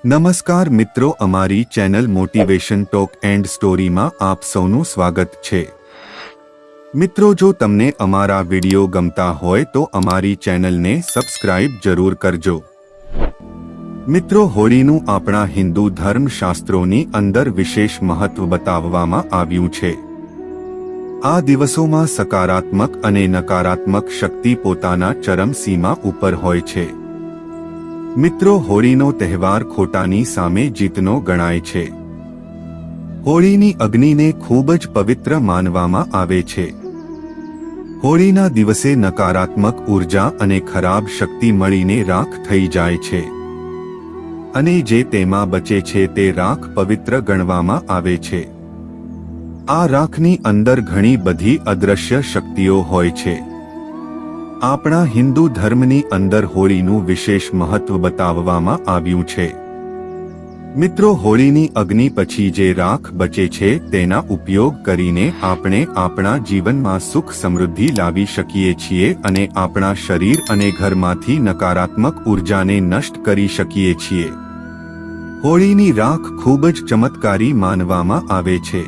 નમસ્કાર મિત્રો, અમારી ચેનલ મોટિવેશન ટોક એન્ડ સ્ટોરીમાં આપ સૌનું સ્વાગત છે। મિત્રો, જો તમને અમારા વિડિયો ગમતા હોય તો અમારી ચેનલને સબસ્ક્રાઇબ જરૂર કરજો। મિત્રો, હોળીનું આપણા હિન્દુ ધર્મશાસ્ત્રોની અંદર વિશેષ મહત્વ બતાવવામાં આવ્યું છે। આ દિવસોમાં સકારાત્મક અને નકારાત્મક શક્તિ પોતાના ચરમસીમા ઉપર હોય છે। મિત્રો, હોળીનો તહેવાર ખોટાની સામે જીતનો ગણાય છે। હોળીની અગ્નિને ખૂબ જ પવિત્ર માનવામાં આવે છે। હોળીના દિવસે નકારાત્મક ઉર્જા અને ખરાબ શક્તિ મળીને રાખ થઈ જાય છે અને જે તેમાં બચે છે તે રાખ પવિત્ર ગણવામાં આવે છે। આ રાખની અંદર ઘણી બધી અદૃશ્ય શક્તિઓ હોય છે। આપણા હિન્દુ ધર્મની અંદર હોળીનું વિશેષ મહત્વ બતાવવામાં આવ્યું છે। મિત્રો, હોળીની અગ્નિ પછી જે રાખ બચે છે તેના ઉપયોગ કરીને આપણે આપણા જીવનમાં સુખ સમૃદ્ધિ લાવી શકીએ છીએ અને આપણા શરીર અને ઘરમાંથી નકારાત્મક ઉર્જાને નષ્ટ કરી શકીએ છીએ। હોળીની રાખ ખૂબ જ ચમત્કારી માનવામાં આવે છે।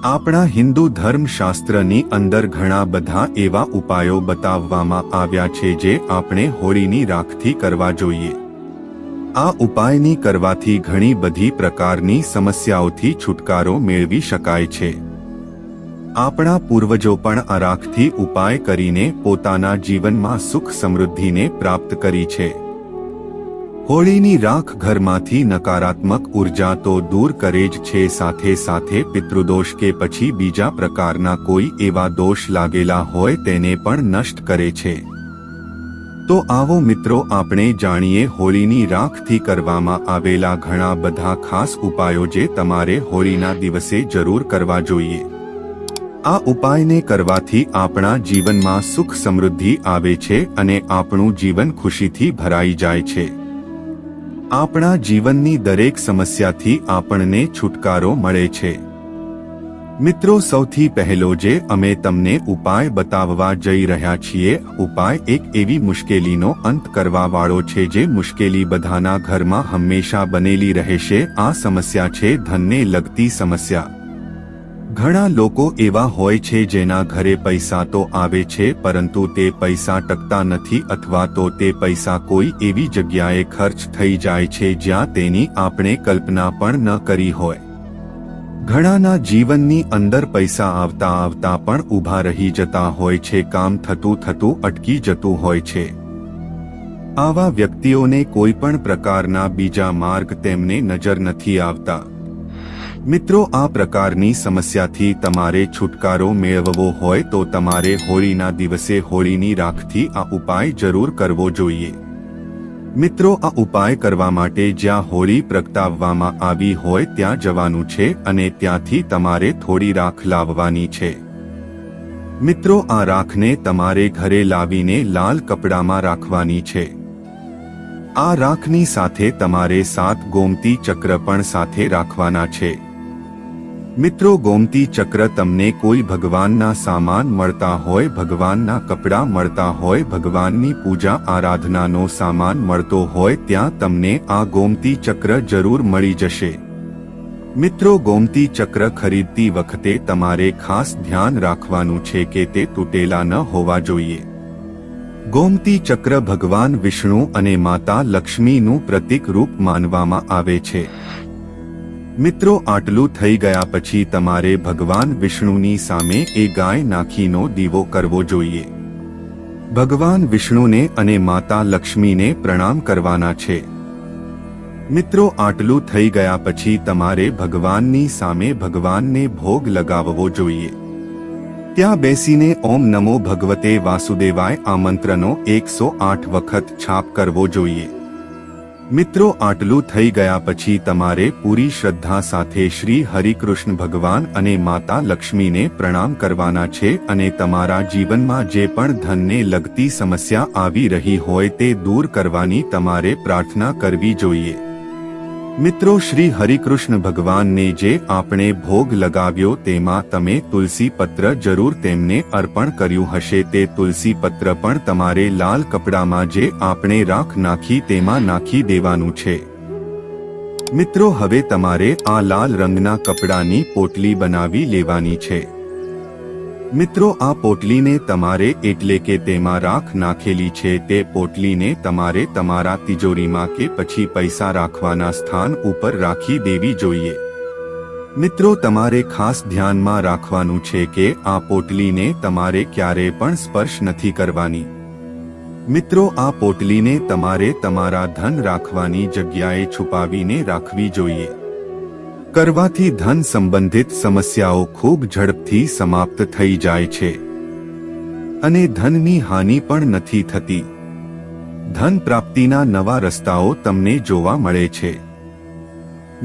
આપણા હિન્દુ ધર્મશાસ્ત્રની અંદર ઘણા બધા એવા ઉપાયો બતાવવામાં આવ્યા છે જે આપણે હોળીની રાખથી કરવા જોઈએ। આ ઉપાયની કરવાથી ઘણી બધી પ્રકારની સમસ્યાઓથી છુટકારો મેળવી શકાય છે। આપણા પૂર્વજો પણ આ રાખથી ઉપાય કરીને પોતાના જીવનમાં સુખ સમૃદ્ધિને પ્રાપ્ત કરી છે। હોળીની રાખ ઘરમાંથી નકારાત્મક ઉર્જા તો દૂર કરે જ છે, સાથે સાથે પિતૃદોષ કે પછી બીજા પ્રકારના કોઈ એવા દોષ લાગેલા હોય તેને પણ નષ્ટ કરે છે। તો આવો મિત્રો, આપણે જાણીએ હોળીની રાખથી કરવામાં આવેલા ઘણા બધા ખાસ ઉપાયો જે તમારે હોળીના દિવસે જરૂર કરવા જોઈએ। આ ઉપાયને કરવાથી આપણા જીવનમાં સુખ સમૃદ્ધિ આવે છે અને આપણું જીવન ખુશીથી ભરાઈ જાય છે। આપણા જીવનની દરેક સમસ્યાથી આપણને છુટકારો મળે છે। મિત્રો, સૌથી પહેલો જે અમે તમને ઉપાય બતાવવા જઈ રહ્યા છીએ, ઉપાય એક એવી મુશ્કેલીનો અંત કરવા વાળો છે જે મુશ્કેલી બધાના ઘરમાં હંમેશા બનેલી રહેશે। આ સમસ્યા છે ધનને લગતી સમસ્યા। ઘણા લોકો એવા હોય છે જેના ઘરે પૈસા તો આવે છે પરંતુ તે પૈસા ટકતા નથી અથવા તો તે પૈસા કોઈ એવી જગ્યાએ ખર્ચ થઈ જાય છે જ્યાં તેની આપણે કલ્પના પણ ન કરી હોય। ઘણાના જીવનની અંદર પૈસા આવતા આવતા પણ ઊભા રહી જતા હોય છે, કામ થતું થતું અટકી જતું હોય છે। આવા વ્યક્તિઓને કોઈ પણ પ્રકારના બીજા માર્ગ તેમને નજર નથી આવતા। મિત્રો, આ પ્રકારની સમસ્યાથી તમારે છુટકારો મેળવવો હોય તો તમારે હોળીના દિવસે હોળીની રાખથી આ ઉપાય જરૂર કરવો જોઈએ। મિત્રો, આ ઉપાય કરવા માટે જ્યાં હોળી પ્રગટાવવામાં આવી હોય ત્યાં જવાનું છે અને ત્યાંથી તમારે થોડી રાખ લાવવાની છે। મિત્રો, આ રાખને તમારે ઘરે લાવીને લાલ કપડામાં રાખવાની છે। આ રાખની સાથે તમારે 7 ગોમતી ચક્ર પણ સાથે રાખવાના છે। મિત્રો, ગોમતી ચક્ર તમને કોઈ ભગવાનના સામાન મળતા હોય, ભગવાનના કપડાં મળતા હોય, ભગવાનની પૂજા આરાધનાનો સામાન મળતો હોય ત્યાં તમને આ ગોમતી ચક્ર જરૂર મળી જશે। મિત્રો, ગોમતી ચક્ર ખરીદતી વખતે તમારે ખાસ ધ્યાન રાખવાનું છે કે તે તૂટેલા ન હોવા જોઈએ। ગોમતી ચક્ર ભગવાન વિષ્ણુ અને માતા લક્ષ્મીનું પ્રતીક રૂપ માનવામાં આવે છે। મિત્રો, આટલું થઈ ગયા પછી તમારે ભગવાન વિષ્ણુની સામે એ ગાય નાખીનો દીવો કરવો જોઈએ। ભગવાન વિષ્ણુને અને માતા લક્ષ્મીને પ્રણામ કરવાના છે। મિત્રો, આટલું થઈ ગયા પછી તમારે ભગવાનની સામે ભગવાનને ભોગ લગાવવો જોઈએ। ત્યાં બેસીને ઓમ નમો ભગવતે વાસુદેવાય આ મંત્રનો 108 વખત જાપ કરવો જોઈએ। મિત્રો, આટલું થઈ ગયા પછી તમારે પૂરી શ્રદ્ધા સાથે શ્રી હરિકૃષ્ણ ભગવાન અને માતા લક્ષ્મીને પ્રણામ કરવાના છે અને તમારા જીવનમાં જે પણ ધનને લગતી સમસ્યા આવી રહી હોય તે દૂર કરવાની તમારે પ્રાર્થના કરવી જોઈએ। મિત્રો, શ્રી હરિકૃષ્ણ ભગવાનને જે આપણે ભોગ લગાવ્યો તેમાં તમે તુલસી પત્ર જરૂર તેમને અર્પણ કર્યું હશે। તે તુલસી પત્ર પણ તમારે લાલ કપડામાં જે આપણે રાખ નાખી તેમાં નાખી દેવાનું છે। મિત્રો હવે તમારે આ લાલ રંગના કપડાની પોટલી બનાવી લેવાની છે। મિત્રો આ પોટલીને તમારે એટલે કે તેમાં રાખ નાખેલી છે તે પોટલીને તમારે તમારા તિજોરીમાં કે પછી પૈસા રાખવાના સ્થાન ઉપર રાખી દેવી જોઈએ। મિત્રો તમારે ખાસ ધ્યાનમાં રાખવાનું છે કે આ પોટલીને તમારે ક્યારે પણ સ્પર્શ નથી કરવાની। મિત્રો આ પોટલીને તમારે તમારા ધન રાખવાની જગ્યાએ છુપાવીને રાખવી જોઈએ। કરવાથી ધન સંબંધિત સમસ્યાઓ ખૂબ ઝડપથી સમાપ્ત થઈ જાય છે અને ધનની હાનિ પણ નથી થતી। ધન પ્રાપ્તિના નવા રસ્તાઓ તમને જોવા મળે છે।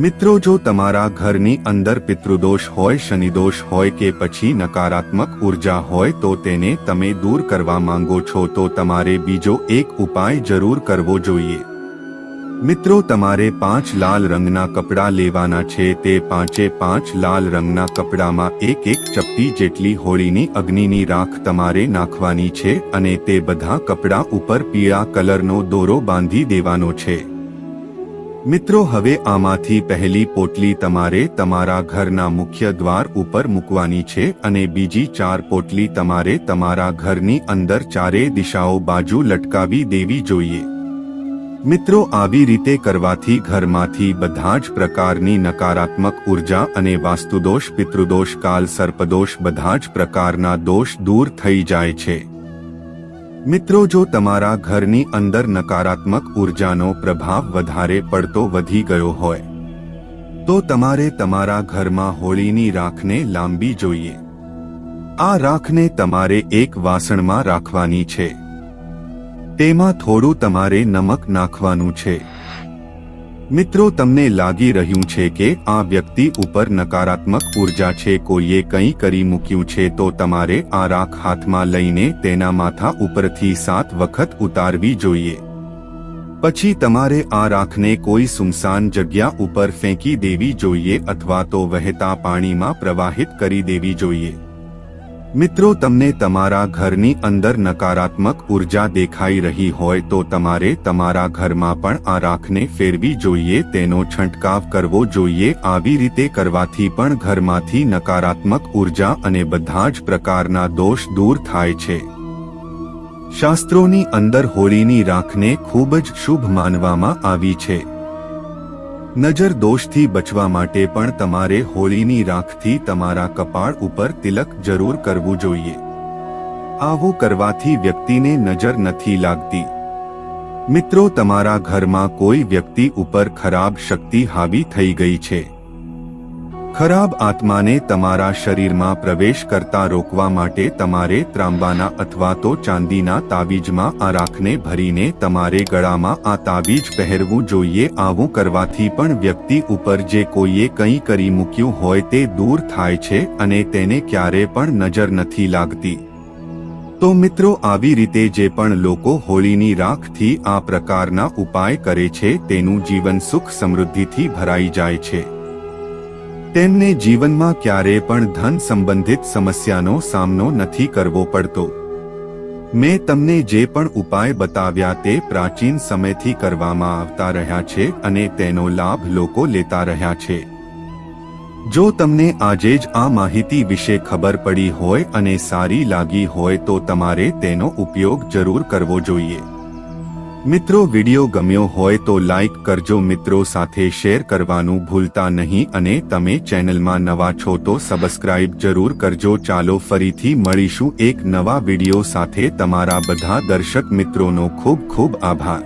મિત્રો જો તમારા ઘરની અંદર પિતૃદોષ હોય, શનિદોષ હોય કે પછી નકારાત્મક ઉર્જા હોય તો તેને તમે દૂર કરવા માંગો છો તો તમારે બીજો એક ઉપાય જરૂર કરવો જોઈએ। મિત્રો તમારે 5 લાલ રંગના કપડાં લેવાના છે। તે 5 લાલ રંગના કપડામાં એક ચપટી જેટલી હોળીની અગ્નિની રાખ તમારે નાખવાની છે અને તે બધા કપડાં ઉપર પીળા કલરનો દોરો બાંધી દેવાનો છે। મિત્રો હવે આમાંથી પહેલી પોટલી તમારે તમારા ઘરના મુખ્ય દ્વાર ઉપર મૂકવાની છે અને બીજી 4 પોટલી તમારે તમારા ઘરની અંદર ચારે દિશાઓ બાજુ લટકાવી દેવી જોઈએ। મિત્રો આવી રીતે કરવાથી ઘરમાંથી બધા જ પ્રકારની નકારાત્મક ઉર્જા અને વાસ્તુદોષ, પિતૃદોષ, કાલ સર્પદોષ બધા જ પ્રકારના દોષ દૂર થઈ જાય છે। મિત્રો જો તમારા ઘરની અંદર નકારાત્મક ઉર્જાનો પ્રભાવ વધારે પડતો વધી ગયો હોય તો તમારે તમારા ઘરમાં હોળીની રાખને લાંબી જોઈએ। આ રાખને તમારે એક વાસણમાં રાખવાની છે। તેમાં થોડું તમારે નમક નાખવાનું છે। મિત્રો તમને લાગી રહ્યું છે કે આ વ્યક્તિ ઉપર નકારાત્મક ઉર્જા છે, કોઈએ કંઈ કરી મૂક્યું છે તો તમારે આ રાખ હાથમાં લઈને તેના માથા ઉપરથી 7 વખત ઉતારવી જોઈએ। પછી તમારે આ રાખને કોઈ સુમસાન જગ્યા ઉપર ફેંકી દેવી જોઈએ અથવા તો વહેતા પાણીમાં પ્રવાહિત કરી દેવી જોઈએ। મિત્રો તમને તમારા ઘરની અંદર નકારાત્મક ઉર્જા દેખાઈ રહી હોય તો તમારે તમારા ઘરમાં પણ આ રાખને ફેરવી જોઈએ, તેનો છંટકાવ કરવો જોઈએ। આવી રીતે કરવાથી પણ ઘરમાંથી નકારાત્મક ઉર્જા અને બધા જ પ્રકારના દોષ દૂર થાય છે। શાસ્ત્રોની અંદર હોળીની રાખને ખૂબ જ શુભ માનવામાં આવી છે। નજર દોષથી બચવા માટે પણ તમારે હોળીની રાખથી તમારા કપાળ ઉપર તિલક જરૂર કરવું જોઈએ। આવું કરવાથી વ્યક્તિને નજર નથી લાગતી। મિત્રો તમારા ઘરમાં કોઈ વ્યક્તિ ઉપર ખરાબ શક્તિ હાવી થઈ ગઈ છે। ખરાબ આત્માને તમારા શરીરમાં પ્રવેશ કરતા રોકવા માટે તમારે ત્રાંબાના અથવા તો ચાંદીના તાવીજમાં આ રાખને ભરીને તમારે ગળામાં આ તાવીજ પહેરવું જોઈએ। આવું કરવાથી પણ વ્યક્તિ ઉપર જે કોઈએ કંઈ કરી મૂક્યું હોય તે દૂર થાય છે અને તેને ક્યારે પણ નજર નથી લાગતી। તો મિત્રો આવી રીતે જે પણ લોકો હોળીની રાખથી આ પ્રકારના ઉપાય કરે છે તેનું જીવન સુખ સમૃદ્ધિથી ભરાઈ જાય છે। તેમને જીવનમાં ક્યારે પણ ધન સંબંધિત સમસ્યાનો સામનો નથી કરવો પડતો। મેં તમને જે પણ ઉપાય બતાવ્યા તે પ્રાચીન સમયથી કરવામાં આવતા રહ્યા છે અને તેનો લાભ લોકો લેતા રહ્યા છે। જો તમને આજે જ આ માહિતી વિશે ખબર પડી હોય અને સારી લાગી હોય તો તમારે તેનો ઉપયોગ જરૂર કરવો જોઈએ। મિત્રો વિડિયો ગમ્યો હોય તો લાઈક કરજો, મિત્રો સાથે શેર કરવાનું ભૂલતા નહીં અને તમે ચેનલમાં નવા છો તો સબસ્ક્રાઇબ જરૂર કરજો। ચાલો ફરીથી મળીશું એક નવા વિડિયો સાથે। તમારા બધા દર્શક મિત્રોનો ખૂબ ખૂબ આભાર।